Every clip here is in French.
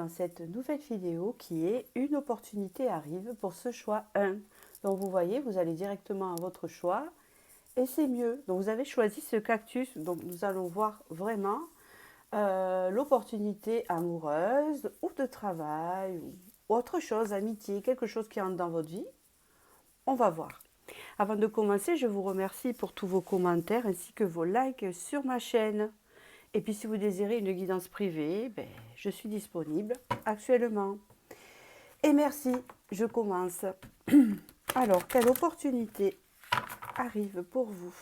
dans cette nouvelle vidéo qui est une opportunité arrive pour ce choix 1. Donc vous voyez, vous allez directement à votre choix et c'est mieux. Donc vous avez choisi ce cactus, donc nous allons voir vraiment l'opportunité amoureuse ou de travail ou autre chose, amitié, quelque chose qui entre dans votre vie. On va voir. Avant de commencer, je vous remercie pour tous vos commentaires ainsi que vos likes sur ma chaîne. Et puis si vous désirez une guidance privée, je suis disponible actuellement. Et merci, je commence. Alors, quelle opportunité arrive pour vous?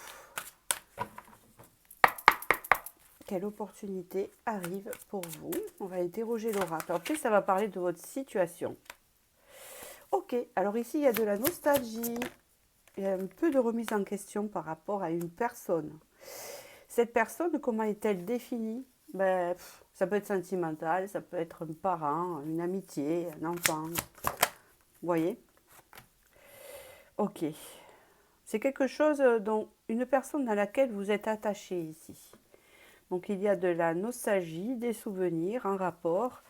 Quelle opportunité arrive pour vous? On va interroger l'oracle. En plus, ça va parler de votre situation. Ok, alors ici, il y a de la nostalgie. Il y a un peu de remise en question par rapport à une personne. Cette personne, comment est-elle définie? Ça peut être sentimental, ça peut être un parent, une amitié, un enfant. Vous voyez? Ok. C'est quelque chose dont une personne à laquelle vous êtes attaché ici. Donc il y a de la nostalgie, des souvenirs en rapport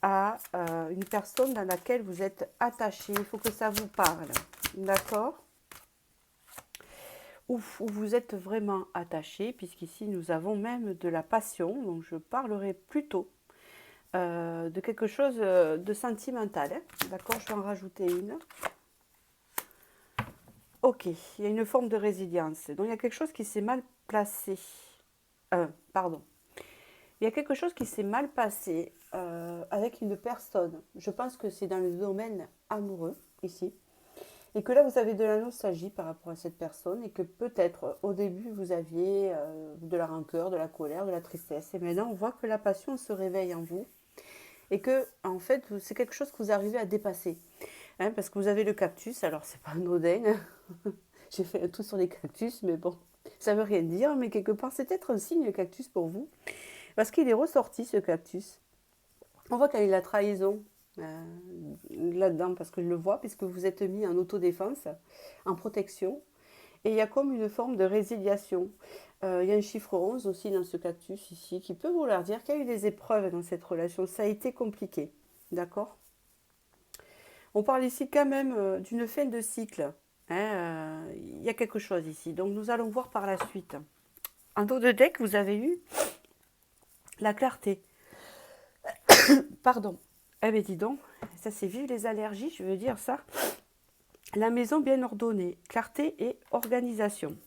à une personne dans laquelle vous êtes attaché. Il faut que ça vous parle. D'accord? Où vous êtes vraiment attaché, puisqu'ici nous avons même de la passion. Donc je parlerai plutôt de quelque chose de sentimental. Hein. D'accord? Je vais en rajouter une. Ok, il y a une forme de résilience. Donc il y a quelque chose qui s'est mal placé. Pardon. Il y a quelque chose qui s'est mal passé avec une personne. Je pense que c'est dans le domaine amoureux, ici. Et que là, vous avez de la nostalgie par rapport à cette personne. Et que peut-être, au début, vous aviez de la rancœur, de la colère, de la tristesse. Et maintenant, on voit que la passion se réveille en vous. Et que, en fait, c'est quelque chose que vous arrivez à dépasser. Hein, parce que vous avez le cactus. Alors, c'est pas anodin. J'ai fait un tout sur les cactus, mais bon, ça veut rien dire. Mais quelque part, c'est peut-être un signe, le cactus, pour vous. Parce qu'il est ressorti, ce cactus. On voit qu'il y a la trahison là-dedans, parce que je le vois, puisque vous êtes mis en autodéfense, en protection. Et il y a comme une forme de résiliation. Il y a un chiffre 11 aussi dans ce cactus ici, qui peut vouloir dire qu'il y a eu des épreuves dans cette relation. Ça a été compliqué. D'accord? On parle ici quand même d'une fin de cycle. Hein, il y a quelque chose ici. Donc nous allons voir par la suite. En dos de deck, vous avez eu la clarté. Pardon. Eh bien dis donc, ça c'est vive les allergies, je veux dire ça. La maison bien ordonnée, clarté et organisation.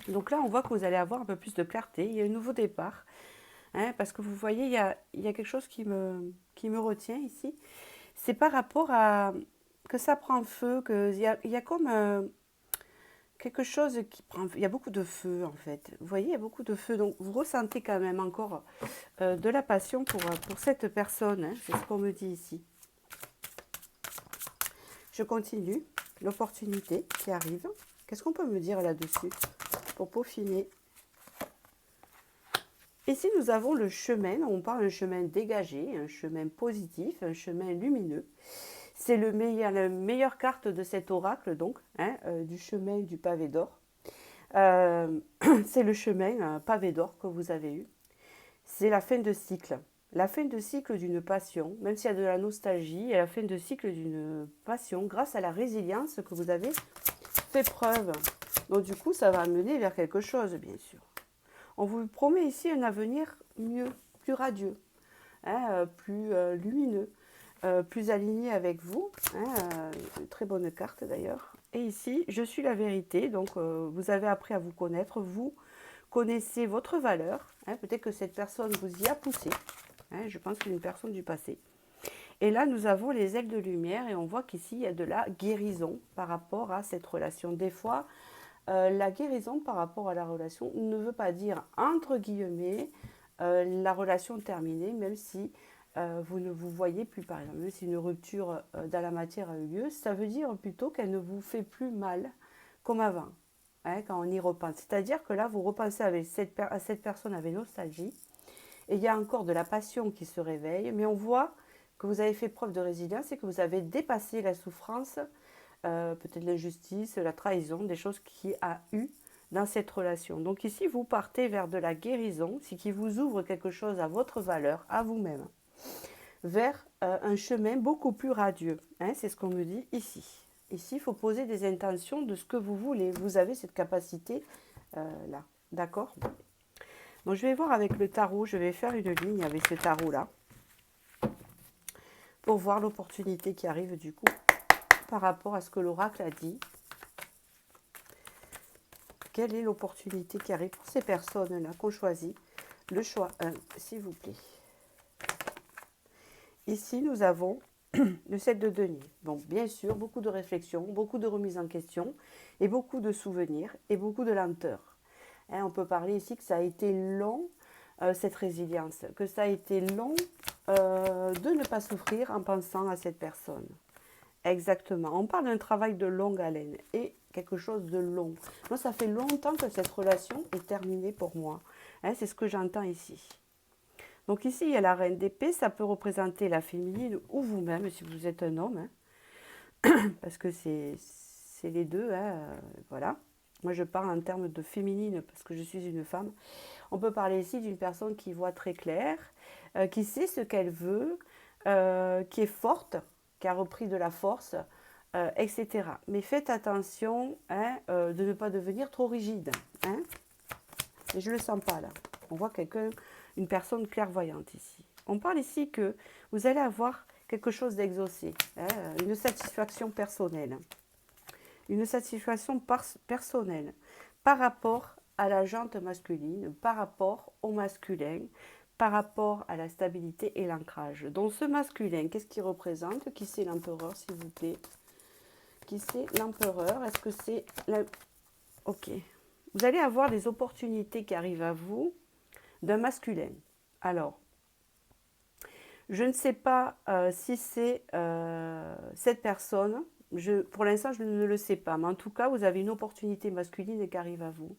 Donc là, on voit que vous allez avoir un peu plus de clarté. Il y a un nouveau départ. Hein, parce que vous voyez, il y a quelque chose qui me retient ici. C'est par rapport à que ça prend feu, il y a comme quelque chose qui prend... Il y a beaucoup de feu en fait. Vous voyez, il y a beaucoup de feu. Donc vous ressentez quand même encore de la passion pour cette personne. Hein, c'est ce qu'on me dit ici. Je continue. L'opportunité qui arrive. Qu'est-ce qu'on peut me dire là-dessus pour peaufiner? Ici, nous avons le chemin. On parle d'un chemin dégagé, un chemin positif, un chemin lumineux. C'est la meilleure carte de cet oracle, donc, hein, du chemin du pavé d'or. C'est le chemin pavé d'or que vous avez eu. C'est la fin de cycle. La fin de cycle d'une passion, même s'il y a de la nostalgie, et la fin de cycle d'une passion grâce à la résilience que vous avez fait preuve. Donc du coup, ça va amener vers quelque chose, bien sûr. On vous promet ici un avenir mieux, plus radieux, hein, plus lumineux, plus aligné avec vous. Hein, une très bonne carte d'ailleurs. Et ici, je suis la vérité. Donc, vous avez appris à vous connaître. Vous connaissez votre valeur. Hein, peut-être que cette personne vous y a poussé. Hein, je pense que c'est une personne du passé. Et là, nous avons les ailes de lumière et on voit qu'ici, il y a de la guérison par rapport à cette relation. Des fois, la guérison par rapport à la relation ne veut pas dire, entre guillemets, la relation terminée, même si vous ne vous voyez plus, par exemple. Même si une rupture dans la matière a eu lieu, ça veut dire plutôt qu'elle ne vous fait plus mal comme avant, hein, quand on y repense. C'est-à-dire que là, vous repensez à cette personne avec nostalgie, et il y a encore de la passion qui se réveille, mais on voit que vous avez fait preuve de résilience et que vous avez dépassé la souffrance, peut-être l'injustice, la trahison, des choses qu'il y a eu dans cette relation. Donc ici, vous partez vers de la guérison, ce qui vous ouvre quelque chose à votre valeur, à vous-même. vers un chemin beaucoup plus radieux. Hein, c'est ce qu'on me dit ici. Ici, il faut poser des intentions de ce que vous voulez. Vous avez cette capacité là. D'accord? Donc, je vais voir avec le tarot. Je vais faire une ligne avec ce tarot-là pour voir l'opportunité qui arrive du coup par rapport à ce que l'oracle a dit. Quelle est l'opportunité qui arrive pour ces personnes-là qu'on choisit? Le choix 1, s'il vous plaît. Ici, nous avons le 7 de denier. Bon, bien sûr, beaucoup de réflexion, beaucoup de remise en question, et beaucoup de souvenirs, et beaucoup de lenteur. Hein, on peut parler ici que ça a été long, cette résilience, que ça a été long de ne pas souffrir en pensant à cette personne. Exactement. On parle d'un travail de longue haleine et quelque chose de long. Moi, ça fait longtemps que cette relation est terminée pour moi. Hein, c'est ce que j'entends ici. Donc ici, il y a la reine d'épée. Ça peut représenter la féminine ou vous-même, si vous êtes un homme. Hein, parce que c'est les deux. Hein, voilà. Moi, je parle en termes de féminine parce que je suis une femme. On peut parler ici d'une personne qui voit très clair, qui sait ce qu'elle veut, qui est forte, qui a repris de la force, etc. Mais faites attention hein, de ne pas devenir trop rigide. Hein. Et je ne le sens pas là. On voit une personne clairvoyante ici. On parle ici que vous allez avoir quelque chose d'exaucé, hein, une satisfaction personnelle. Une satisfaction personnelle par rapport à la jante masculine, par rapport au masculin, par rapport à la stabilité et l'ancrage. Donc ce masculin, qu'est-ce qu'il représente? Qui c'est l'empereur, s'il vous plaît? Qui c'est l'empereur? Est-ce que c'est... Ok. Vous allez avoir des opportunités qui arrivent à vous d'un masculin. Alors, je ne sais pas si c'est cette personne. Pour l'instant, je ne le sais pas. Mais en tout cas, vous avez une opportunité masculine qui arrive à vous.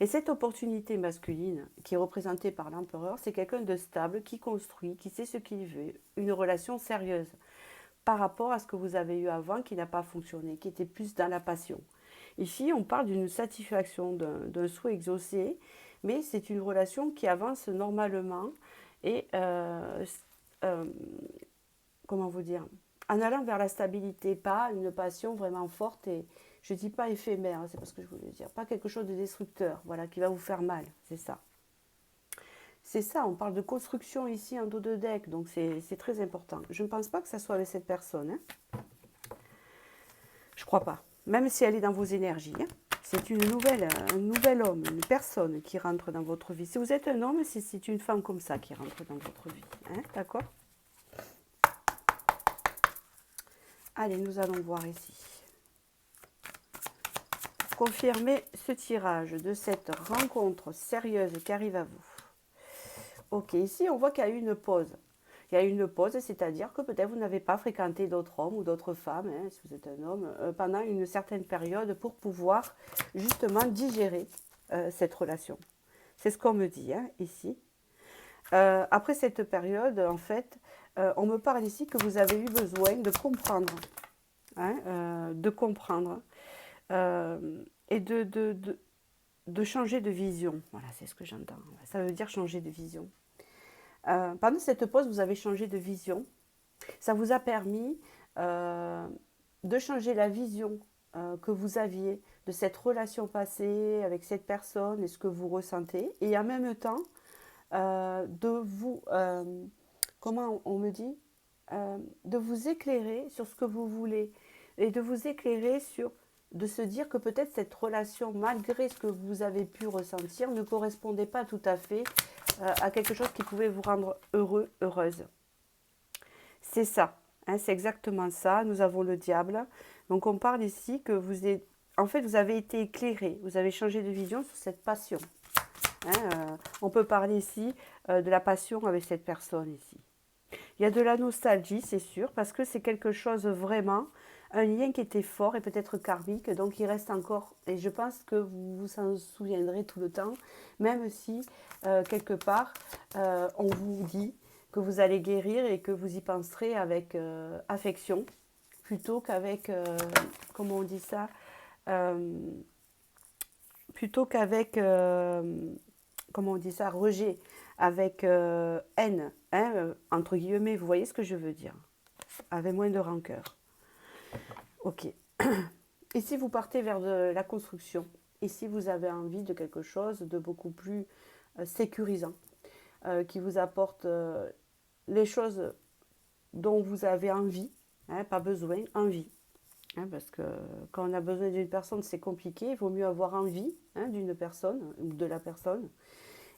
Et cette opportunité masculine, qui est représentée par l'empereur, c'est quelqu'un de stable, qui construit, qui sait ce qu'il veut. Une relation sérieuse par rapport à ce que vous avez eu avant qui n'a pas fonctionné, qui était plus dans la passion. Ici, on parle d'une satisfaction, d'un souhait exaucé, mais c'est une relation qui avance normalement et, comment vous dire, en allant vers la stabilité, pas une passion vraiment forte et, je ne dis pas éphémère, c'est pas ce que je voulais dire, pas quelque chose de destructeur, voilà, qui va vous faire mal, c'est ça. C'est ça, on parle de construction ici en dos de deck, donc c'est très important. Je ne pense pas que ça soit avec cette personne, hein. Je crois pas. Même si elle est dans vos énergies. Hein. C'est un nouvel homme, une personne qui rentre dans votre vie. Si vous êtes un homme, c'est une femme comme ça qui rentre dans votre vie. Hein, d'accord? Allez, nous allons voir ici. Confirmez ce tirage de cette rencontre sérieuse qui arrive à vous. Ok, ici on voit qu'il y a eu une pause. Il y a eu une pause, c'est-à-dire que peut-être vous n'avez pas fréquenté d'autres hommes ou d'autres femmes, hein, si vous êtes un homme, pendant une certaine période pour pouvoir justement digérer cette relation. C'est ce qu'on me dit hein, ici. Après cette période, en fait, on me parle ici que vous avez eu besoin de comprendre. Hein, de comprendre. Et de changer de vision. Voilà, c'est ce que j'entends. Ça veut dire changer de vision. Pendant cette pause, vous avez changé de vision. Ça vous a permis de changer la vision que vous aviez de cette relation passée avec cette personne et ce que vous ressentez. Et en même temps, de vous, comment on me dit, de vous éclairer sur ce que vous voulez et de vous éclairer sur, de se dire que peut-être cette relation, malgré ce que vous avez pu ressentir, ne correspondait pas tout à fait à quelque chose qui pouvait vous rendre heureux, heureuse. C'est ça, hein, c'est exactement ça. Nous avons le diable. Donc on parle ici que en fait, vous avez été éclairé, vous avez changé de vision sur cette passion. Hein, on peut parler ici de la passion avec cette personne ici. Il y a de la nostalgie, c'est sûr, parce que c'est quelque chose vraiment, un lien qui était fort et peut-être karmique, donc il reste encore, et je pense que vous vous en souviendrez tout le temps, même si quelque part on vous dit que vous allez guérir et que vous y penserez avec affection, plutôt qu'avec, comment on dit ça, plutôt qu'avec comment on dit ça, rejet, avec haine, hein, entre guillemets, vous voyez ce que je veux dire, avec moins de rancœur. Ok. Ici, vous partez vers de la construction. Ici, vous avez envie de quelque chose de beaucoup plus sécurisant, qui vous apporte les choses dont vous avez envie, hein, pas besoin, envie. Hein, parce que quand on a besoin d'une personne, c'est compliqué. Il vaut mieux avoir envie, hein, d'une personne ou de la personne.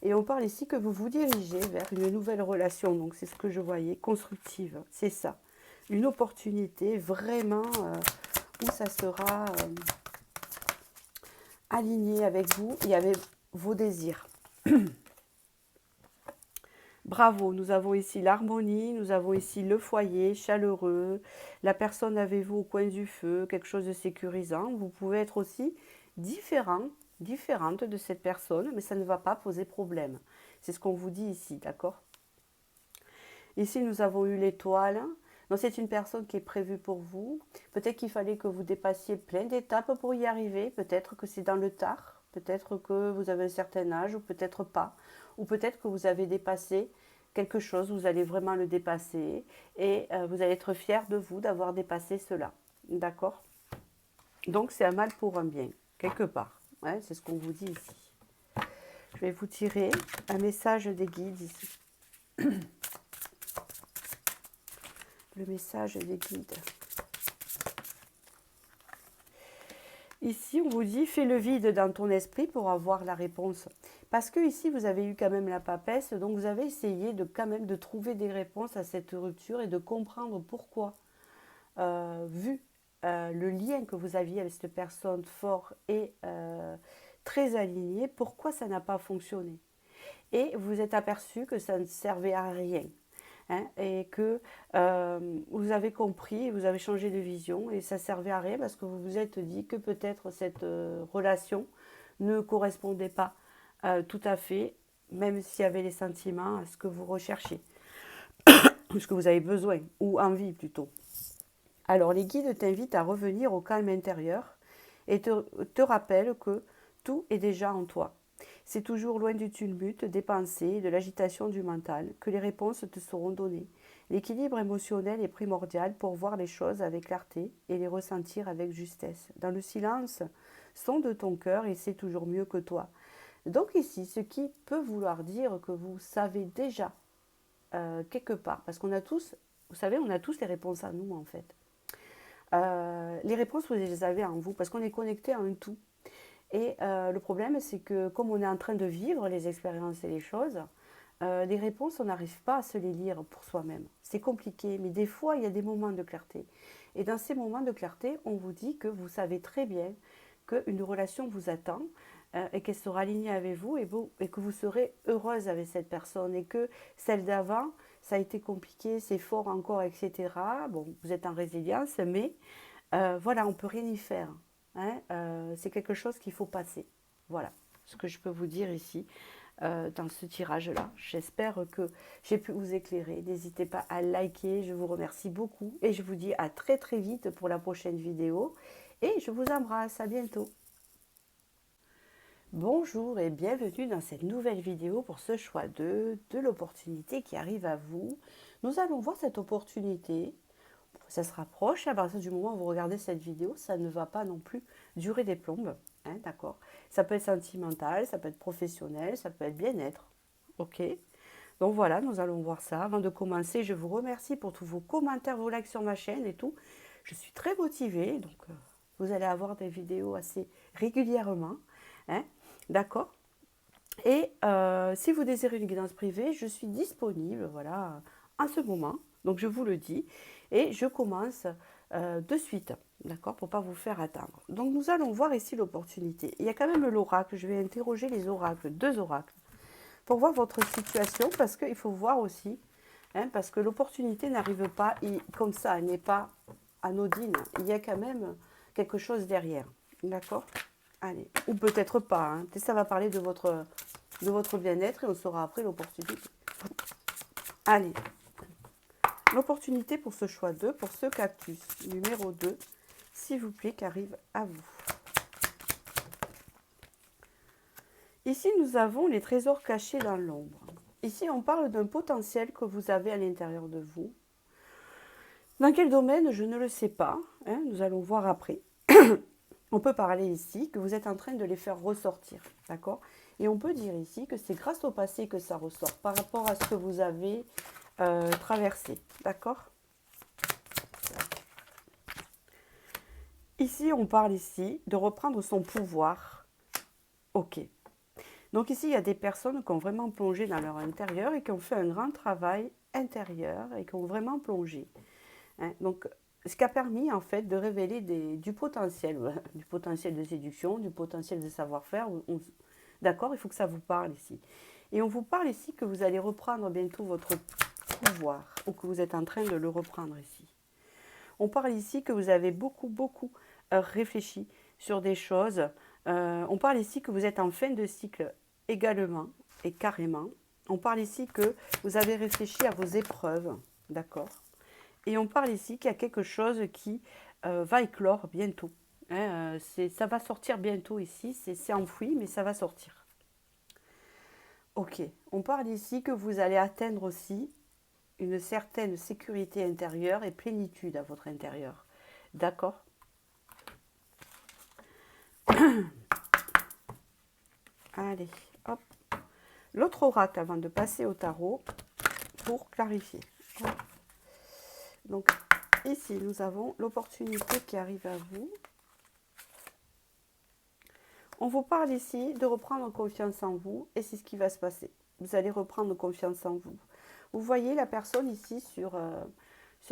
Et on parle ici que vous vous dirigez vers une nouvelle relation. Donc c'est ce que je voyais, constructive. C'est ça. Une opportunité vraiment où ça sera aligné avec vous et avec vos désirs. Bravo, nous avons ici l'harmonie, nous avons ici le foyer chaleureux, la personne avec vous au coin du feu, quelque chose de sécurisant. Vous pouvez être aussi différente de cette personne, mais ça ne va pas poser problème. C'est ce qu'on vous dit ici, d'accord? Ici, nous avons eu l'étoile. Donc, c'est une personne qui est prévue pour vous. Peut-être qu'il fallait que vous dépassiez plein d'étapes pour y arriver. Peut-être que c'est dans le tard. Peut-être que vous avez un certain âge ou peut-être pas. Ou peut-être que vous avez dépassé quelque chose, vous allez vraiment le dépasser. Et vous allez être fier de vous d'avoir dépassé cela. D'accord? Donc, c'est un mal pour un bien, quelque part. Ouais, c'est ce qu'on vous dit ici. Je vais vous tirer un message des guides ici. Le message des guides. Ici, on vous dit, fais le vide dans ton esprit pour avoir la réponse. Parce que ici, vous avez eu quand même la papesse, donc vous avez essayé de quand même de trouver des réponses à cette rupture et de comprendre pourquoi, vu le lien que vous aviez avec cette personne fort et très aligné, pourquoi ça n'a pas fonctionné. Et vous êtes aperçu que ça ne servait à rien. Hein, et que vous avez compris, vous avez changé de vision et ça ne servait à rien parce que vous vous êtes dit que peut-être cette relation ne correspondait pas tout à fait, même s'il y avait les sentiments, à ce que vous recherchez, ce que vous avez besoin, ou envie plutôt. Alors les guides t'invitent à revenir au calme intérieur et te rappellent que tout est déjà en toi. C'est toujours loin du tumulte, des pensées, de l'agitation du mental que les réponses te seront données. L'équilibre émotionnel est primordial pour voir les choses avec clarté et les ressentir avec justesse. Dans le silence, sonde ton cœur et c'est toujours mieux que toi. Donc ici, ce qui peut vouloir dire que vous savez déjà quelque part, parce qu'on a tous, vous savez, on a tous les réponses à nous en fait. Les réponses, vous les avez en vous, parce qu'on est connecté à un tout. Et le problème, c'est que comme on est en train de vivre les expériences et les choses, les réponses, on n'arrive pas à se les lire pour soi-même. C'est compliqué, mais des fois, il y a des moments de clarté. Et dans ces moments de clarté, on vous dit que vous savez très bien qu'une relation vous attend et qu'elle sera alignée avec vous et que vous serez heureuse avec cette personne et que celle d'avant, ça a été compliqué, c'est fort encore, etc. Bon, vous êtes en résilience, mais voilà, on ne peut rien y faire. Hein, c'est quelque chose qu'il faut passer. Voilà ce que je peux vous dire ici dans ce tirage-là. J'espère que j'ai pu vous éclairer. N'hésitez pas à liker. Je vous remercie beaucoup et je vous dis à très très vite pour la prochaine vidéo. Et je vous embrasse. À bientôt. Bonjour et bienvenue dans cette nouvelle vidéo pour ce choix de l'opportunité qui arrive à vous. Nous allons voir cette opportunité. Ça se rapproche, à partir du moment où vous regardez cette vidéo, ça ne va pas non plus durer des plombes, hein, d'accord? Ça peut être sentimental, ça peut être professionnel, ça peut être bien-être, ok? Donc voilà, nous allons voir ça. Avant de commencer, je vous remercie pour tous vos commentaires, vos likes sur ma chaîne et tout. Je suis très motivée, donc vous allez avoir des vidéos assez régulièrement, hein, d'accord? Et si vous désirez une guidance privée, je suis disponible, voilà, en ce moment. Donc je vous le dis. Et je commence de suite, d'accord, pour ne pas vous faire attendre. Donc nous allons voir ici l'opportunité. Il y a quand même l'oracle. Je vais interroger les oracles, 2 oracles, pour voir votre situation, parce qu'il faut voir aussi, hein, parce que l'opportunité n'arrive pas comme ça, elle n'est pas anodine. Il y a quand même quelque chose derrière, d'accord? Allez, ou peut-être pas, hein. Ça va parler de votre bien-être et on saura après l'opportunité. Allez, l'opportunité pour ce choix 2, pour ce cactus numéro 2, s'il vous plaît, qui arrive à vous. Ici, nous avons les trésors cachés dans l'ombre. Ici, on parle d'un potentiel que vous avez à l'intérieur de vous. Dans quel domaine, je ne le sais pas. Hein, nous allons voir après. On peut parler ici que vous êtes en train de les faire ressortir. D'accord? Et on peut dire ici que c'est grâce au passé que ça ressort par rapport à ce que vous avez traversé. D'accord? Ici, on parle ici de reprendre son pouvoir. Ok. Donc ici, il y a des personnes qui ont vraiment plongé dans leur intérieur et qui ont fait un grand travail intérieur et qui ont vraiment plongé. Hein. Donc, ce qui a permis en fait de révéler du potentiel, du potentiel de séduction, du potentiel de savoir-faire. D'accord, il faut que ça vous parle ici. Et on vous parle ici que vous allez reprendre bientôt votre pouvoir ou que vous êtes en train de le reprendre ici. On parle ici que vous avez beaucoup réfléchi sur des choses. On parle ici que vous êtes en fin de cycle également et carrément. On parle ici que vous avez réfléchi à vos épreuves, d'accord? Et on parle ici qu'il y a quelque chose qui va éclore bientôt. Hein, ça va sortir bientôt ici, c'est enfoui, mais ça va sortir. Ok, on parle ici que vous allez atteindre aussi une certaine sécurité intérieure et plénitude à votre intérieur. D'accord? Allez, hop. L'autre oracle avant de passer au tarot pour clarifier. Donc ici, nous avons l'opportunité qui arrive à vous. On vous parle ici de reprendre confiance en vous et c'est ce qui va se passer. Vous allez reprendre confiance en vous. Vous voyez la personne ici sur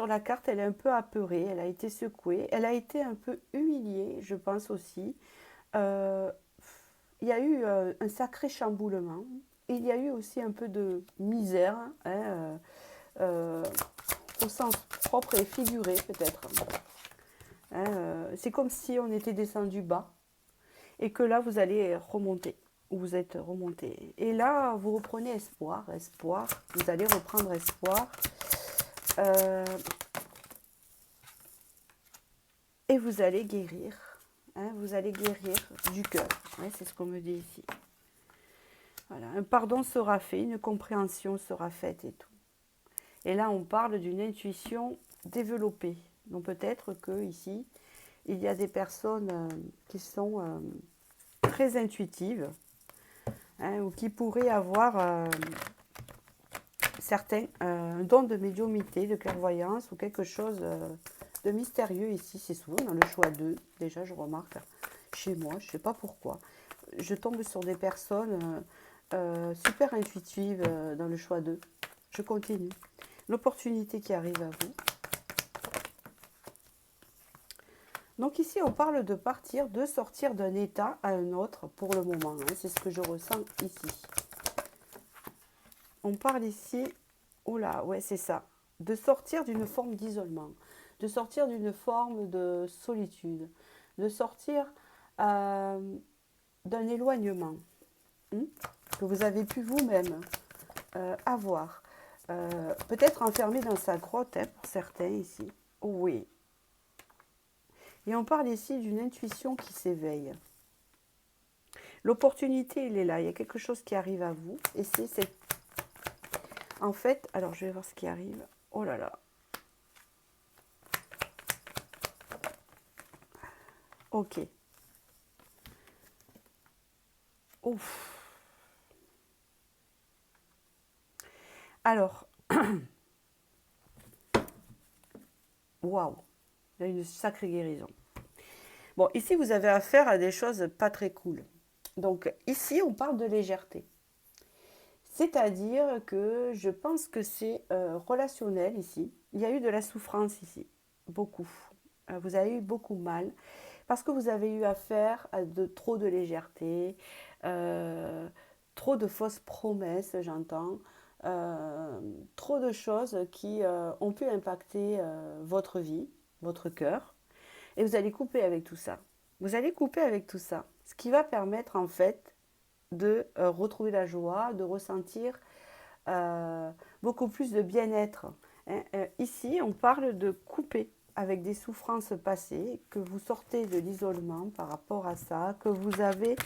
la carte, elle est un peu apeurée, elle a été secouée, elle a été un peu humiliée, je pense aussi. Il y a eu un sacré chamboulement. Il y a eu aussi un peu de misère, hein, au sens propre et figuré peut-être. Hein, c'est comme si on était descendu bas et que là vous allez remonter. Vous êtes remonté. Et là, vous reprenez espoir, vous allez reprendre espoir. Et vous allez guérir. Hein, vous allez guérir du cœur. Ouais, c'est ce qu'on me dit ici. Voilà, un pardon sera fait, une compréhension sera faite et tout. Et là, on parle d'une intuition développée. Donc peut-être que ici, il y a des personnes qui sont très intuitives, hein, ou qui pourraient avoir certains dons de médiumnité, de clairvoyance ou quelque chose de mystérieux ici. C'est souvent dans le choix 2, déjà je remarque chez moi, je ne sais pas pourquoi. Je tombe sur des personnes super intuitives dans le choix 2. Je continue. L'opportunité qui arrive à vous. Donc ici, on parle de partir, de sortir d'un état à un autre pour le moment. Hein, c'est ce que je ressens ici. On parle ici, oh là, ouais, c'est ça, de sortir d'une forme d'isolement, de sortir d'une forme de solitude, de sortir d'un éloignement que vous avez pu vous-même avoir. Peut-être enfermé dans sa grotte, hein, pour certains ici. Oh, oui. Et on parle ici d'une intuition qui s'éveille. L'opportunité, elle est là. Il y a quelque chose qui arrive à vous. Et c'est cette... En fait, alors je vais voir ce qui arrive. Oh là là. Ok. Ouf. Alors, waouh. Il y a une sacrée guérison. Bon, ici, vous avez affaire à des choses pas très cool. Donc, ici, on parle de légèreté. C'est-à-dire que je pense que c'est relationnel ici. Il y a eu de la souffrance ici, beaucoup. Vous avez eu beaucoup mal parce que vous avez eu affaire à trop de légèreté, trop de fausses promesses, j'entends, trop de choses qui ont pu impacter votre vie, votre cœur. Et vous allez couper avec tout ça. Vous allez couper avec tout ça. Ce qui va permettre en fait de retrouver la joie, de ressentir beaucoup plus de bien-être. Hein. Ici, on parle de couper avec des souffrances passées, que vous sortez de l'isolement par rapport à ça, que vous avez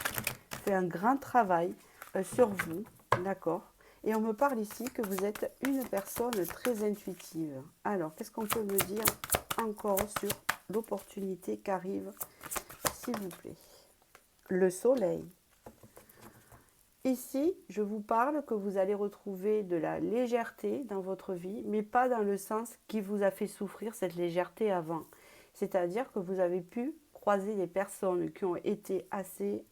fait un grand travail sur vous, d'accord? Et on me parle ici que vous êtes une personne très intuitive. Alors, qu'est-ce qu'on peut me dire encore sur l'opportunité qui arrive, s'il vous plaît? Le soleil. Ici, je vous parle que vous allez retrouver de la légèreté dans votre vie, mais pas dans le sens qui vous a fait souffrir cette légèreté avant. C'est-à-dire que vous avez pu croiser des personnes qui ont été assez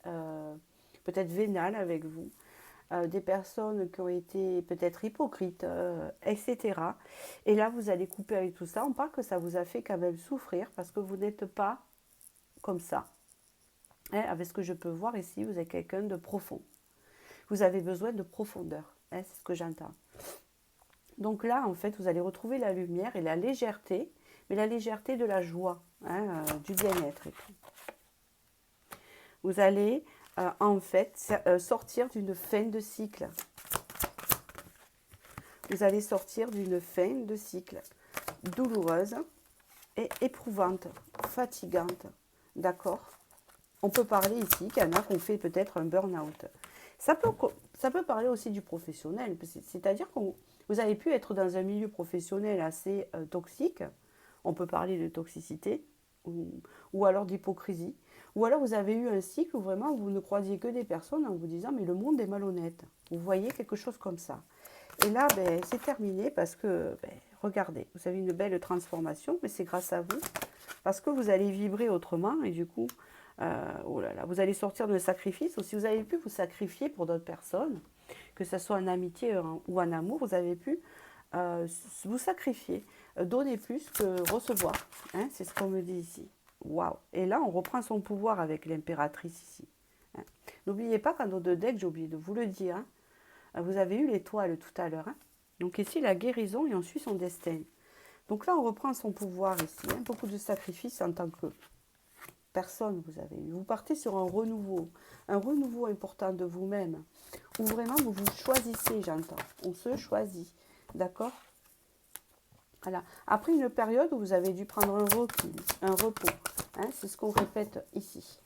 peut-être vénales avec vous, des personnes qui ont été peut-être hypocrites, etc. Et là, vous allez couper avec tout ça. On parle que ça vous a fait quand même souffrir parce que vous n'êtes pas comme ça. Hein, avec ce que je peux voir ici, vous êtes quelqu'un de profond. Vous avez besoin de profondeur, hein, c'est ce que j'entends. Donc là, en fait, vous allez retrouver la lumière et la légèreté, mais la légèreté de la joie, hein, du bien-être et tout. Vous allez en fait sortir d'une fin de cycle. Vous allez sortir d'une fin de cycle douloureuse et éprouvante, fatigante, d'accord? On peut parler ici qu'il y en a qui ont fait peut-être un burn-out. Ça peut parler aussi du professionnel, c'est-à-dire que vous avez pu être dans un milieu professionnel assez toxique, on peut parler de toxicité, ou alors d'hypocrisie, ou alors vous avez eu un cycle où vraiment vous ne croisiez que des personnes en vous disant mais le monde est malhonnête. Vous voyez quelque chose comme ça. Et là, ben, c'est terminé parce que, ben, regardez, vous avez une belle transformation, mais c'est grâce à vous, parce que vous allez vibrer autrement et du coup, oh là là, vous allez sortir de sacrifice. Ou si vous avez pu vous sacrifier pour d'autres personnes, que ce soit en amitié ou en amour, vous avez pu vous sacrifier, donner plus que recevoir. Hein, c'est ce qu'on me dit ici. Waouh! Et là, on reprend son pouvoir avec l'impératrice ici. Hein. N'oubliez pas qu'en dos de deck, j'ai oublié de vous le dire, hein, vous avez eu l'étoile tout à l'heure. Hein. Donc ici, la guérison et on suit son destin. Donc là, on reprend son pouvoir ici. Hein, beaucoup de sacrifices en tant que personne vous avez eu. Vous partez sur un renouveau important de vous-même, où vraiment vous vous choisissez, j'entends. On se choisit, d'accord? Voilà. Après une période où vous avez dû prendre un recul, un repos, hein, c'est ce qu'on répète ici.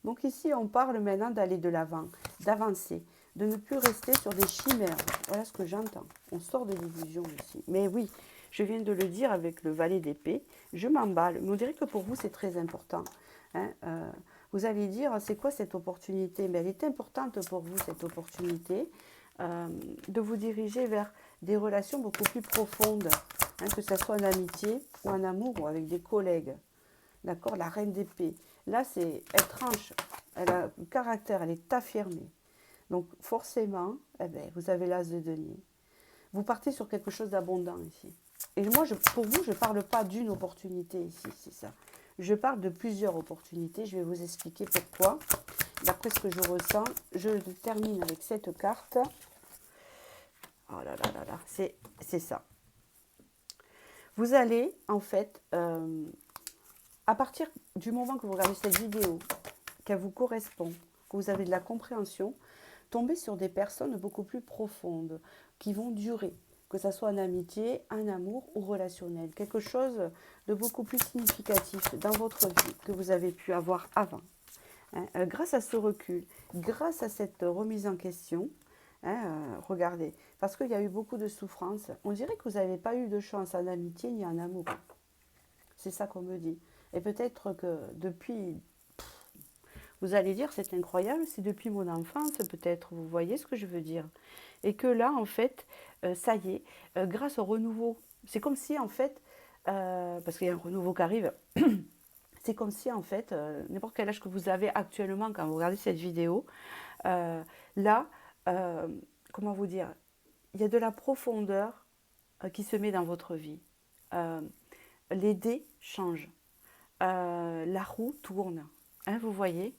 Donc ici, on parle maintenant d'aller de l'avant, d'avancer, de ne plus rester sur des chimères. Voilà ce que j'entends. On sort de l'illusion ici. Mais oui, je viens de le dire avec le valet d'épée, je m'emballe. Mais on dirait que pour vous, c'est très important. Hein, vous allez dire, c'est quoi cette opportunité? Mais elle est importante pour vous, cette opportunité, de vous diriger vers des relations beaucoup plus profondes, hein, que ce soit en amitié ou en amour ou avec des collègues. D'accord? La reine d'épée. Là, elle tranche, elle a un caractère, elle est affirmée. Donc forcément, eh ben, vous avez l'as de denier. Vous partez sur quelque chose d'abondant ici. Et moi, pour vous, je ne parle pas d'une opportunité ici, c'est ça. Je parle de plusieurs opportunités. Je vais vous expliquer pourquoi. D'après ce que je ressens, je termine avec cette carte. Oh là là là là, c'est ça. Vous allez, en fait, à partir du moment que vous regardez cette vidéo, qu'elle vous correspond, que vous avez de la compréhension, tomber sur des personnes beaucoup plus profondes, qui vont durer, que ce soit en amitié, en amour ou relationnel. Quelque chose de beaucoup plus significatif dans votre vie que vous avez pu avoir avant. Hein, grâce à ce recul, grâce à cette remise en question, hein, regardez, parce qu'il y a eu beaucoup de souffrance, on dirait que vous n'avez pas eu de chance en amitié ni en amour. C'est ça qu'on me dit. Et peut-être que depuis, vous allez dire, c'est incroyable, c'est depuis mon enfance, peut-être, vous voyez ce que je veux dire. Et que là, en fait, ça y est, grâce au renouveau, c'est comme si, en fait, parce qu'il y a un renouveau qui arrive, c'est comme si, en fait, n'importe quel âge que vous avez actuellement quand vous regardez cette vidéo, là, comment vous dire, il y a de la profondeur qui se met dans votre vie. Les dés changent. La roue tourne. Hein, vous voyez?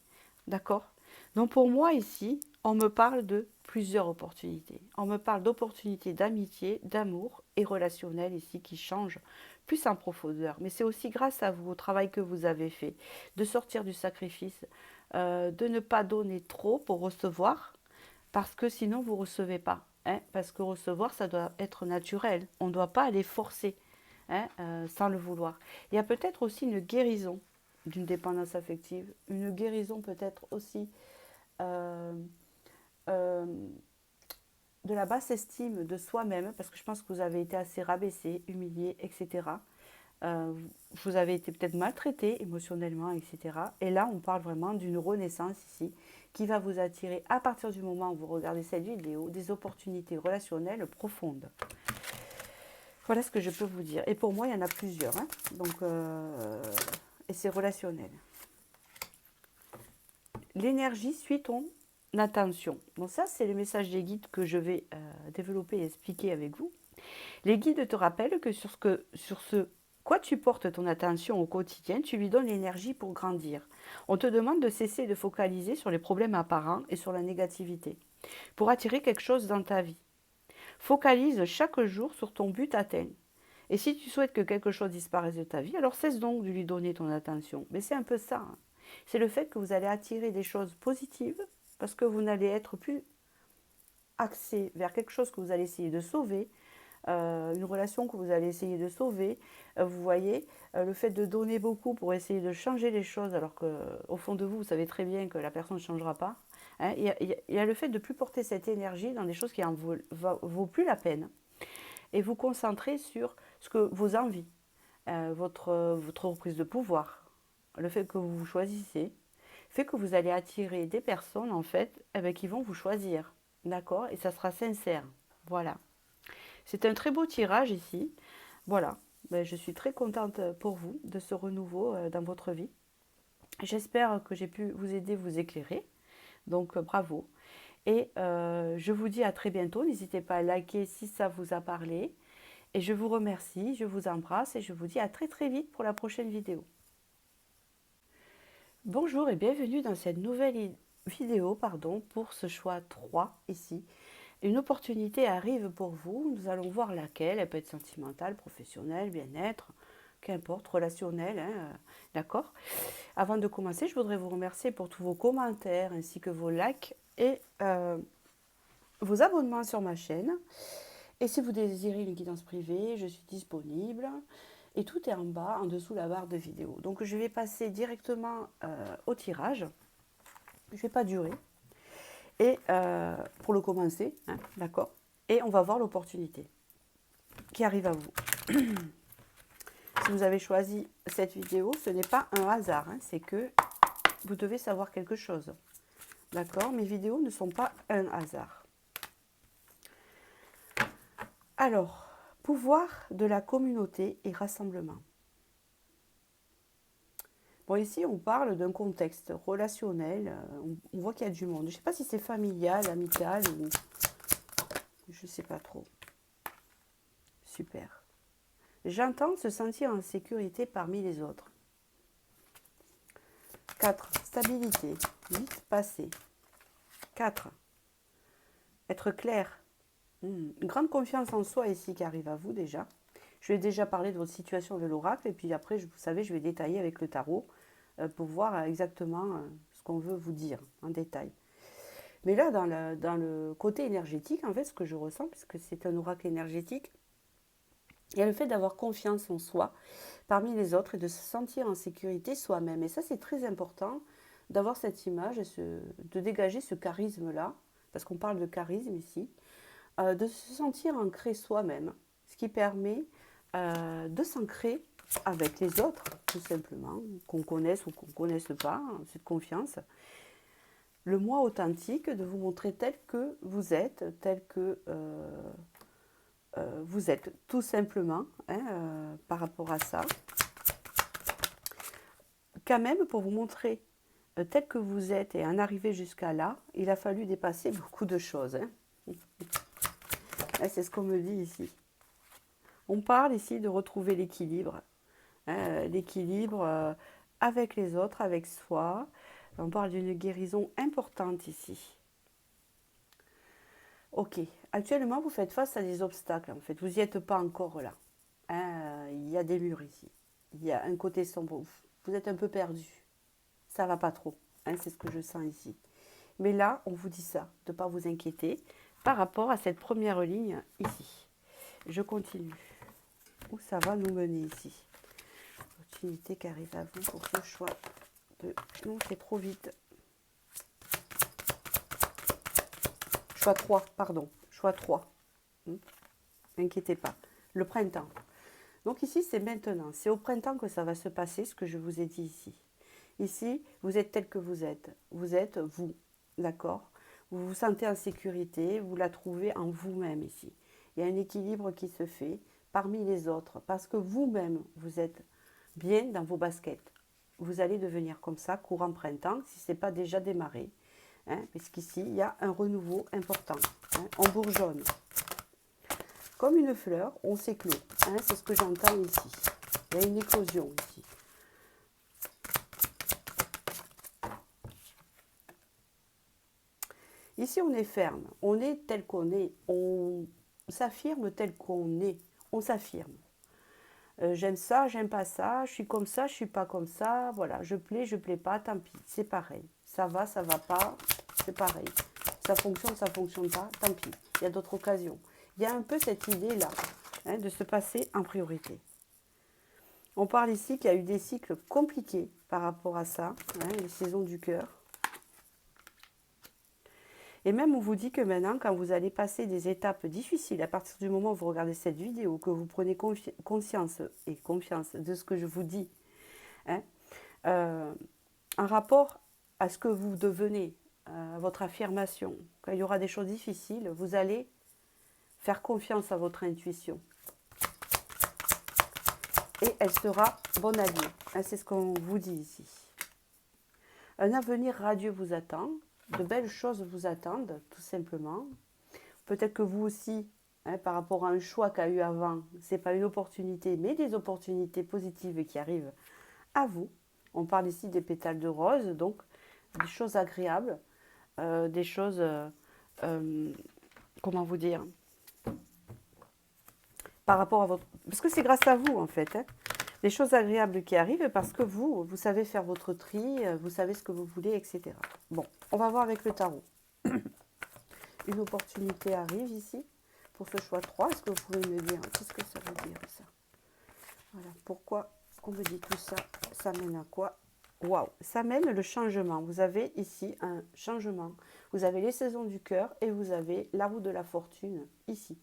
D'accord? Donc pour moi ici, on me parle de plusieurs opportunités. On me parle d'opportunités d'amitié, d'amour et relationnel ici qui changent plus en profondeur. Mais c'est aussi grâce à vous, au travail que vous avez fait, de sortir du sacrifice, de ne pas donner trop pour recevoir, parce que sinon vous ne recevez pas. Hein, parce que recevoir, ça doit être naturel. On ne doit pas aller forcer, hein, sans le vouloir. Il y a peut-être aussi une guérison d'une dépendance affective, une guérison peut-être aussi euh, euh, de la basse estime de soi-même, parce que je pense que vous avez été assez rabaissé, humilié, etc. Euh, vous avez été peut-être maltraité émotionnellement, etc. Et là, on parle vraiment d'une renaissance ici, qui va vous attirer à partir du moment où vous regardez cette vidéo, des opportunités relationnelles profondes. Voilà ce que je peux vous dire. Et pour moi, il y en a plusieurs. Hein. Donc, et c'est relationnel. L'énergie suit ton attention. Donc ça, c'est le message des guides que je vais développer et expliquer avec vous. Les guides te rappellent que sur ce quoi tu portes ton attention au quotidien, tu lui donnes l'énergie pour grandir. On te demande de cesser de focaliser sur les problèmes apparents et sur la négativité, pour attirer quelque chose dans ta vie. Focalise chaque jour sur ton but atteint. Et si tu souhaites que quelque chose disparaisse de ta vie, alors cesse donc de lui donner ton attention. Mais c'est un peu ça. Hein. C'est le fait que vous allez attirer des choses positives parce que vous n'allez être plus axé vers quelque chose que vous allez essayer de sauver, une relation que vous allez essayer de sauver. Vous voyez, le fait de donner beaucoup pour essayer de changer les choses alors qu'au fond de vous, vous savez très bien que la personne ne changera pas. Hein, il y a le fait de ne plus porter cette énergie dans des choses qui en vaut plus la peine et vous concentrer sur ce que vos envies, votre reprise de pouvoir, le fait que vous vous choisissez, fait que vous allez attirer des personnes en fait qui vont vous choisir, d'accord? Et ça sera sincère, voilà. C'est un très beau tirage ici, voilà. Ben, je suis très contente pour vous de ce renouveau dans votre vie. J'espère que j'ai pu vous aider, vous éclairer, donc bravo. Et je vous dis à très bientôt, n'hésitez pas à liker si ça vous a parlé. Et je vous remercie, je vous embrasse et je vous dis à très très vite pour la prochaine vidéo. Bonjour et bienvenue dans cette nouvelle vidéo pour ce choix 3 ici. Une opportunité arrive pour vous, nous allons voir laquelle, elle peut être sentimentale, professionnelle, bien-être, qu'importe, relationnelle, hein, d'accord. Avant de commencer, je voudrais vous remercier pour tous vos commentaires ainsi que vos likes et vos abonnements sur ma chaîne. Et si vous désirez une guidance privée, je suis disponible. Et tout est en bas, en dessous la barre de vidéo. Donc je vais passer directement au tirage. Je ne vais pas durer. Et pour le commencer, hein, d'accord. Et on va voir l'opportunité qui arrive à vous. Si vous avez choisi cette vidéo, ce n'est pas un hasard. Hein, c'est que vous devez savoir quelque chose. D'accord. Mes vidéos ne sont pas un hasard. Alors, pouvoir de la communauté et rassemblement. Bon, ici, on parle d'un contexte relationnel. On voit qu'il y a du monde. Je ne sais pas si c'est familial, amical ou... Je ne sais pas trop. Super. J'entends se sentir en sécurité parmi les autres. 4. Stabilité. Vite passé. 4. Être clair. Une grande confiance en soi ici qui arrive à vous déjà. Je vais déjà parler de votre situation avec l'oracle et puis après, vous savez, je vais détailler avec le tarot pour voir exactement ce qu'on veut vous dire en détail. Mais là, dans le côté énergétique, en fait, ce que je ressens, puisque c'est un oracle énergétique, il y a le fait d'avoir confiance en soi parmi les autres et de se sentir en sécurité soi-même. Et ça, c'est très important d'avoir cette image, de dégager ce charisme-là, parce qu'on parle de charisme ici, de se sentir ancré soi-même, ce qui permet de s'ancrer avec les autres, tout simplement, qu'on connaisse ou qu'on ne connaisse pas, cette confiance. Le moi authentique, de vous montrer tel que vous êtes, tel que vous êtes, tout simplement, hein, par rapport à ça. Quand même, pour vous montrer tel que vous êtes et en arriver jusqu'à là, il a fallu dépasser beaucoup de choses. Hein. C'est ce qu'on me dit ici. On parle ici de retrouver l'équilibre. Hein, l'équilibre avec les autres, avec soi. On parle d'une guérison importante ici. Ok, actuellement vous faites face à des obstacles en fait, vous n'y êtes pas encore là. Hein, il y a des murs ici, il y a un côté sombre, vous êtes un peu perdu, ça va pas trop, hein, c'est ce que je sens ici. Mais là, on vous dit ça, de ne pas vous inquiéter par rapport à cette première ligne ici. Je continue. Où ça va nous mener ici? opportunités qui arrivent à vous pour ce choix de... Non, c'est trop vite. Choix 3, pardon. Choix 3. N'inquiétez pas. Le printemps. Donc ici, c'est maintenant. C'est au printemps que ça va se passer, ce que je vous ai dit ici. Ici, vous êtes tel que vous êtes. Vous êtes vous, d'accord? Vous vous sentez en sécurité, vous la trouvez en vous-même ici. Il y a un équilibre qui se fait parmi les autres, parce que vous-même, vous êtes bien dans vos baskets. Vous allez devenir comme ça, courant printemps, si ce n'est pas déjà démarré. Puisqu'ici, il y a un renouveau important. On bourgeonne. Comme une fleur, on s'éclot. C'est ce que j'entends ici. Il y a une éclosion ici. Ici, on est ferme. On est tel qu'on est. On s'affirme tel qu'on est. On s'affirme. J'aime ça, j'aime pas ça. Je suis comme ça, je suis pas comme ça. Voilà, je plais pas. Tant pis, c'est pareil. Ça va pas. C'est pareil. Ça fonctionne pas. Tant pis. Il y a d'autres occasions. Il y a un peu cette idée-là de se passer en priorité. On parle ici qu'il y a eu des cycles compliqués par rapport à ça, les saisons du cœur. Et même on vous dit que maintenant, quand vous allez passer des étapes difficiles, à partir du moment où vous regardez cette vidéo, que vous prenez conscience et confiance de ce que je vous dis, en rapport à ce que vous devenez, à votre affirmation, quand il y aura des choses difficiles, vous allez faire confiance à votre intuition. Et elle sera bonne alliée. C'est ce qu'on vous dit ici. Un avenir radieux vous attend. De belles choses vous attendent, tout simplement. Peut-être que vous aussi, par rapport à un choix qu'a eu avant, ce n'est pas une opportunité, mais des opportunités positives qui arrivent à vous. On parle ici des pétales de rose, donc des choses agréables, des choses, comment vous dire, par rapport à votre... Parce que c'est grâce à vous, en fait. Des choses agréables qui arrivent parce que vous savez faire votre tri, vous savez ce que vous voulez, etc. Bon, on va voir avec le tarot. Une opportunité arrive ici pour ce choix 3. Est-ce que vous pouvez me dire qu'est-ce que ça veut dire, ça? Voilà, pourquoi on me dit tout ça? Ça mène à quoi? Waouh, ça mène le changement. Vous avez ici un changement. Vous avez les saisons du cœur et vous avez la roue de la fortune ici,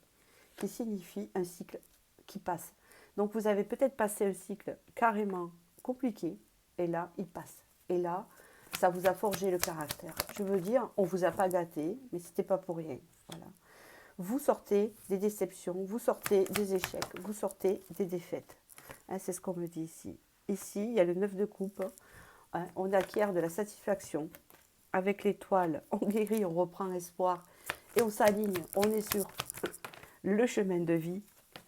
qui signifie un cycle qui passe. Donc vous avez peut-être passé un cycle carrément compliqué et là, il passe. Et là, ça vous a forgé le caractère. Je veux dire, on ne vous a pas gâté, mais ce n'était pas pour rien. Voilà. Vous sortez des déceptions, vous sortez des échecs, vous sortez des défaites. C'est ce qu'on me dit ici. Ici, il y a le 9 de coupe. On acquiert de la satisfaction. Avec l'étoile, on guérit, on reprend espoir et on s'aligne. On est sur le chemin de vie,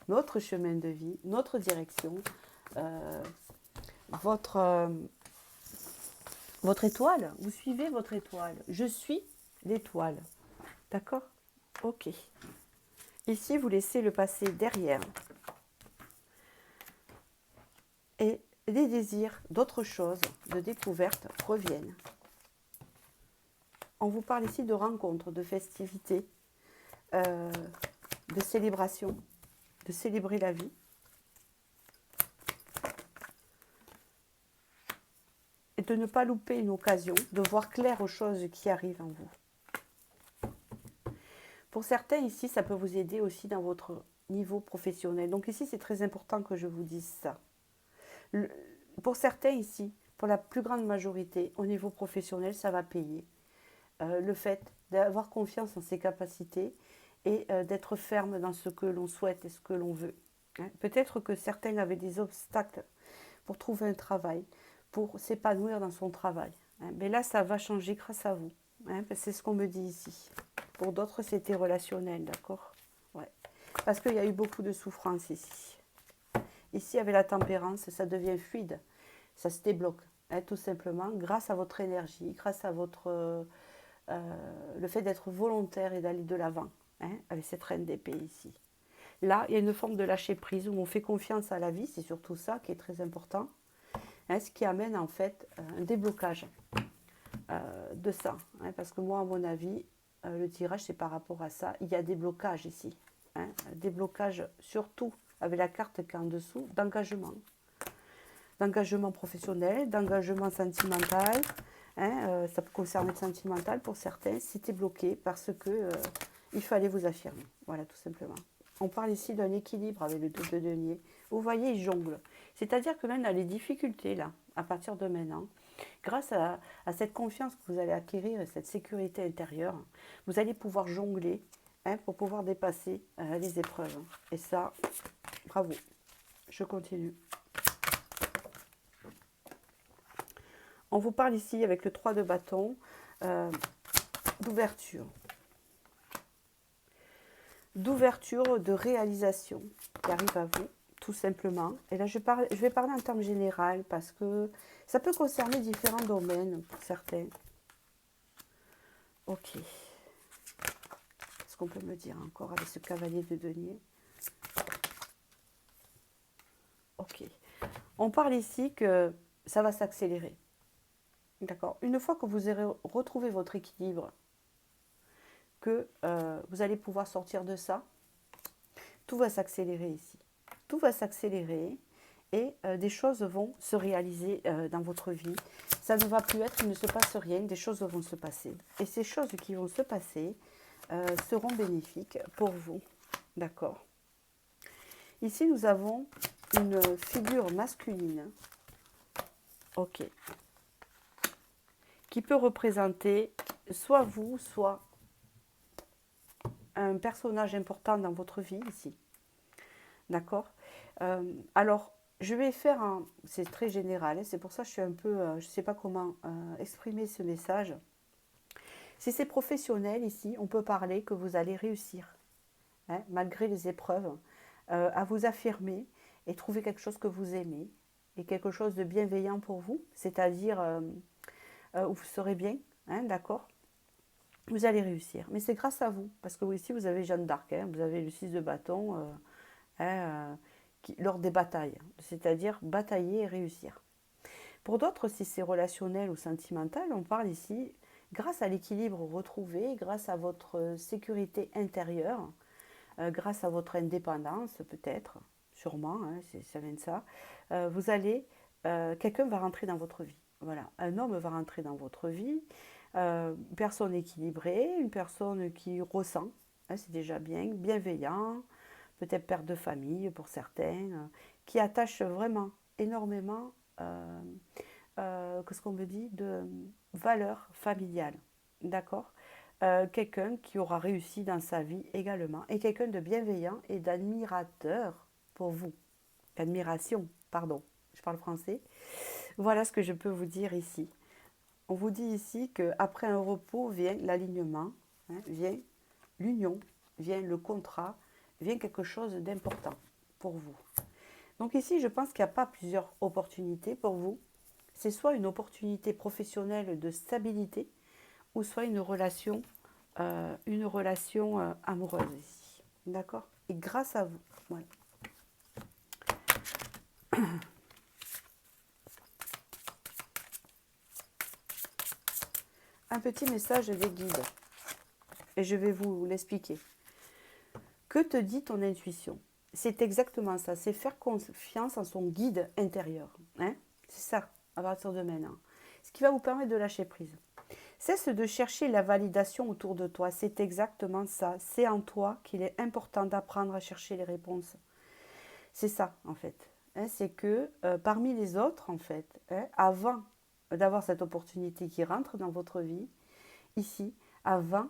notre chemin de vie, notre direction, votre étoile. Vous suivez votre étoile. Je suis l'étoile. D'accord? Ok. Ici, vous laissez le passé derrière. Et les désirs d'autres choses, de découverte, reviennent. On vous parle ici de rencontres, de festivités, de célébration, de célébrer la vie. Et de ne pas louper une occasion, de voir clair aux choses qui arrivent en vous. Pour certains ici, ça peut vous aider aussi dans votre niveau professionnel. Donc ici, c'est très important que je vous dise ça. Pour certains ici, pour la plus grande majorité, au niveau professionnel, ça va payer. Le fait d'avoir confiance en ses capacités et d'être ferme dans ce que l'on souhaite et ce que l'on veut. Peut-être que certains avaient des obstacles pour trouver un travail, pour s'épanouir dans son travail. Mais là, ça va changer grâce à vous. C'est ce qu'on me dit ici. Pour d'autres, c'était relationnel, d'accord? Ouais. Parce qu'il y a eu beaucoup de souffrance ici. Ici, avec la tempérance, ça devient fluide. Ça se débloque, tout simplement, grâce à votre énergie, grâce à votre... le fait d'être volontaire et d'aller de l'avant, avec cette reine d'épée ici. Là, il y a une forme de lâcher prise où on fait confiance à la vie, c'est surtout ça qui est très important, ce qui amène en fait un déblocage de ça. Parce que moi, à mon avis, le tirage, c'est par rapport à ça. Il y a des blocages ici. Des blocages surtout avec la carte qui est en dessous, d'engagement. d'engagement professionnel, d'engagement sentimental. Hein, ça peut concerner le sentimental pour certains. C'était bloqué parce que il fallait vous affirmer. Voilà, tout simplement. On parle ici d'un équilibre avec le 2 de denier. Vous voyez, il jongle. C'est-à-dire que même dans les difficultés, là, à partir de maintenant, grâce à cette confiance que vous allez acquérir et cette sécurité intérieure, vous allez pouvoir jongler, hein, pour pouvoir dépasser les épreuves. Et ça, bravo. Je continue. On vous parle ici avec le 3 de bâton d'ouverture. D'ouverture, de réalisation qui arrive à vous, tout simplement. Et là, je vais parler en termes généraux parce que ça peut concerner différents domaines pour certains. Ok. Qu'est-ce qu'on peut me dire encore avec ce cavalier de denier? Ok. On parle ici que ça va s'accélérer. D'accord. Une fois que vous aurez retrouvé votre équilibre, que vous allez pouvoir sortir de ça, tout va s'accélérer ici. Tout va s'accélérer et des choses vont se réaliser dans votre vie. Ça ne va plus être, il ne se passe rien, des choses vont se passer. Et ces choses qui vont se passer seront bénéfiques pour vous. D'accord. Ici, nous avons une figure masculine. Ok. Qui peut représenter soit vous, soit un personnage important dans votre vie ici. D'accord. Alors, je vais faire un... C'est très général, hein, c'est pour ça que je suis un peu... je ne sais pas comment exprimer ce message. Si c'est professionnel ici, on peut parler que vous allez réussir, hein, malgré les épreuves, à vous affirmer et trouver quelque chose que vous aimez et quelque chose de bienveillant pour vous, c'est-à-dire où vous serez bien, hein, d'accord. Vous allez réussir, mais c'est grâce à vous, parce que vous, ici vous avez Jeanne d'Arc, hein, vous avez le 6 de bâton, hein, lors des batailles, c'est-à-dire batailler et réussir. Pour d'autres, si c'est relationnel ou sentimental, on parle ici grâce à l'équilibre retrouvé, grâce à votre sécurité intérieure, grâce à votre indépendance peut-être, sûrement, hein, ça vient de ça, vous allez, quelqu'un va rentrer dans votre vie. Voilà, un homme va rentrer dans votre vie, une personne équilibrée, une personne qui ressent, hein, c'est déjà bien, bienveillant, peut-être père de famille pour certains, qui attache vraiment énormément, qu'est-ce qu'on me dit, de valeurs familiales. D'accord. Quelqu'un qui aura réussi dans sa vie également, et quelqu'un de bienveillant et d'admirateur pour vous. D'admiration, pardon, je parle français. Voilà ce que je peux vous dire ici. On vous dit ici qu'après un repos vient l'alignement, hein, vient l'union, vient le contrat, vient quelque chose d'important pour vous. Donc ici, je pense qu'il n'y a pas plusieurs opportunités pour vous. C'est soit une opportunité professionnelle de stabilité, ou soit une relation amoureuse ici. D'accord. Et grâce à vous. Voilà. Un petit message des guides. Et je vais vous l'expliquer. Que te dit ton intuition? C'est exactement ça. C'est faire confiance en son guide intérieur. Hein, c'est ça, à partir de maintenant. Ce qui va vous permettre de lâcher prise. Cesse de chercher la validation autour de toi. C'est exactement ça. C'est en toi qu'il est important d'apprendre à chercher les réponses. C'est ça, en fait. Hein, c'est que parmi les autres, en fait, hein, avant d'avoir cette opportunité qui rentre dans votre vie, ici, avant,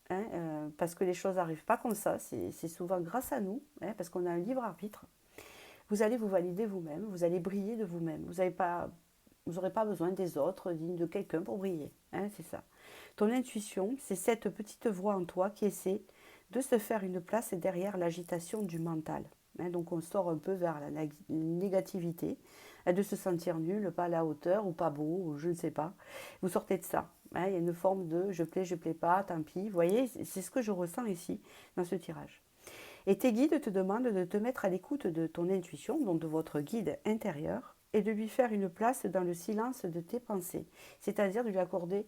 hein, parce que les choses n'arrivent pas comme ça, c'est souvent grâce à nous, hein, parce qu'on a un libre arbitre, vous allez vous valider vous-même, vous allez briller de vous-même. Vous n'aurez pas besoin des autres, ni de quelqu'un pour briller. Hein, c'est ça. Ton intuition, c'est cette petite voix en toi qui essaie de se faire une place derrière l'agitation du mental. Hein, donc on sort un peu vers la négativité, hein, de se sentir nul, pas à la hauteur, ou pas beau, ou je ne sais pas. Vous sortez de ça. Hein, il y a une forme de je plais pas, tant pis. Vous voyez, c'est ce que je ressens ici, dans ce tirage. Et tes guides te demandent de te mettre à l'écoute de ton intuition, donc de votre guide intérieur, et de lui faire une place dans le silence de tes pensées, c'est-à-dire de lui accorder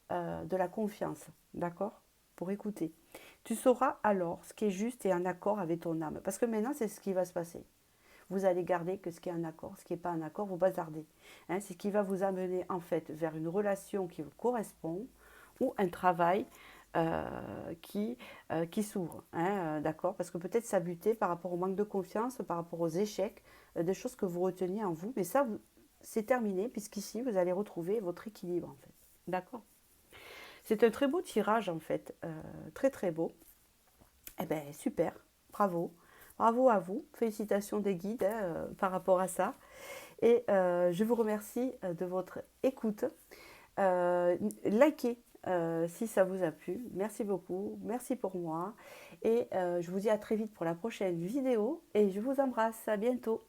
de la confiance, d'accord, pour écouter. Tu sauras alors ce qui est juste et en accord avec ton âme, parce que maintenant c'est ce qui va se passer. vous allez garder que ce qui est en accord. Ce qui n'est pas en accord, vous bazardez. Hein, c'est ce qui va vous amener en fait vers une relation qui vous correspond ou un travail qui s'ouvre. Hein, d'accord. Parce que peut-être ça butait par rapport au manque de confiance, par rapport aux échecs, des choses que vous reteniez en vous. Mais ça, c'est terminé puisqu'ici, vous allez retrouver votre équilibre en fait. D'accord. C'est un très beau tirage en fait. Très très beau. Eh bien, super. Bravo. Bravo à vous. Félicitations des guides hein, par rapport à ça. Et je vous remercie de votre écoute. Likez si ça vous a plu. Merci beaucoup. Merci pour moi. Et je vous dis à très vite pour la prochaine vidéo. Et je vous embrasse. À bientôt.